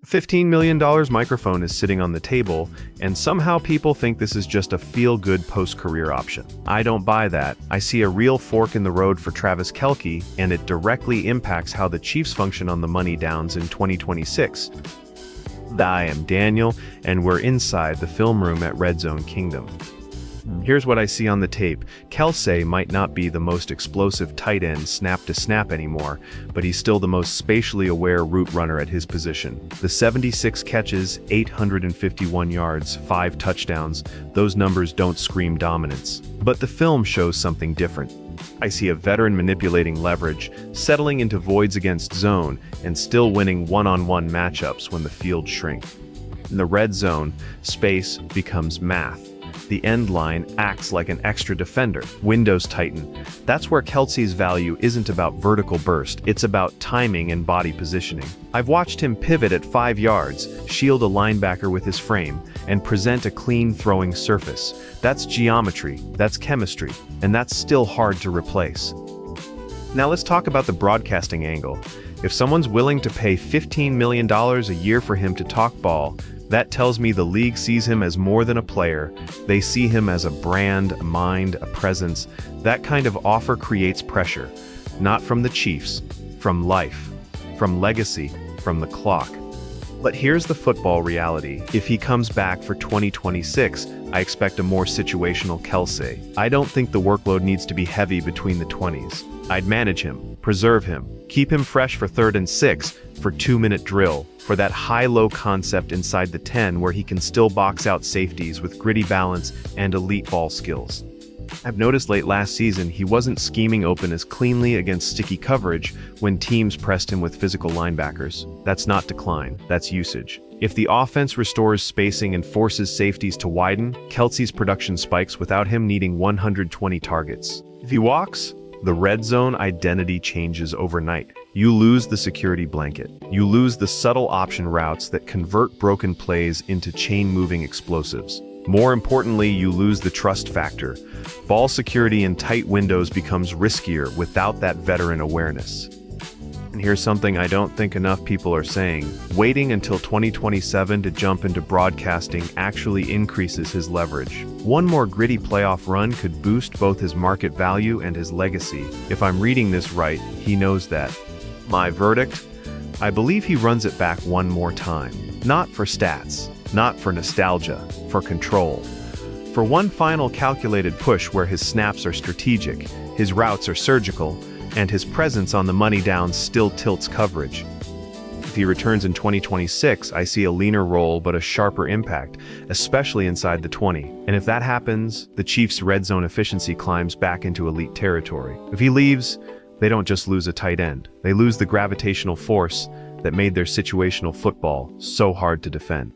$15 million microphone is sitting on the table, and somehow people think this is just a feel-good post-career option. I don't buy that. I see a real fork in the road for Travis Kelce, and it directly impacts how the Chiefs function on the money downs in 2026. I am Daniel, and we're inside the film room at Red Zone Kingdom. Here's what I see on the tape. Kelce might not be the most explosive tight end snap to snap anymore, but he's still the most spatially aware route runner at his position. The 76 catches, 851 yards, 5 touchdowns, those numbers don't scream dominance. But the film shows something different. I see a veteran manipulating leverage, settling into voids against zone, and still winning one-on-one matchups when the field shrinks. In the red zone, space becomes math. The end line acts like an extra defender. Windows tighten. That's where Kelce's value isn't about vertical burst, it's about timing and body positioning. I've watched him pivot at 5 yards, shield a linebacker with his frame, and present a clean throwing surface. That's geometry, that's chemistry, and that's still hard to replace. Now let's talk about the broadcasting angle. If someone's willing to pay $15 million a year for him to talk ball, that tells me the league sees him as more than a player. They see him as a brand, a mind, a presence. That kind of offer creates pressure. Not from the Chiefs, from life, from legacy, from the clock. But here's the football reality. If he comes back for 2026, I expect a more situational Kelce. I don't think the workload needs to be heavy between the 20s. I'd manage him, preserve him, keep him fresh for 3rd and 6, for 2-minute drill, for that high-low concept inside the 10 where he can still box out safeties with gritty balance and elite ball skills. I've noticed late last season he wasn't scheming open as cleanly against sticky coverage when teams pressed him with physical linebackers. That's not decline, that's usage. If the offense restores spacing and forces safeties to widen, Kelce's production spikes without him needing 120 targets. If he walks, the red zone identity changes overnight. You lose the security blanket. You lose the subtle option routes that convert broken plays into chain-moving explosives. More importantly, you lose the trust factor. Ball security in tight windows becomes riskier without that veteran awareness. And here's something I don't think enough people are saying. Waiting until 2027 to jump into broadcasting actually increases his leverage. One more gritty playoff run could boost both his market value and his legacy. If I'm reading this right, he knows that. My verdict? I believe he runs it back one more time. Not for stats, not for nostalgia, for control. For one final calculated push where his snaps are strategic, his routes are surgical, and his presence on the money downs still tilts coverage. If he returns in 2026, I see a leaner role but a sharper impact, especially inside the 20. And if that happens, the Chiefs' red zone efficiency climbs back into elite territory. If he leaves, they don't just lose a tight end. They lose the gravitational force that made their situational football so hard to defend.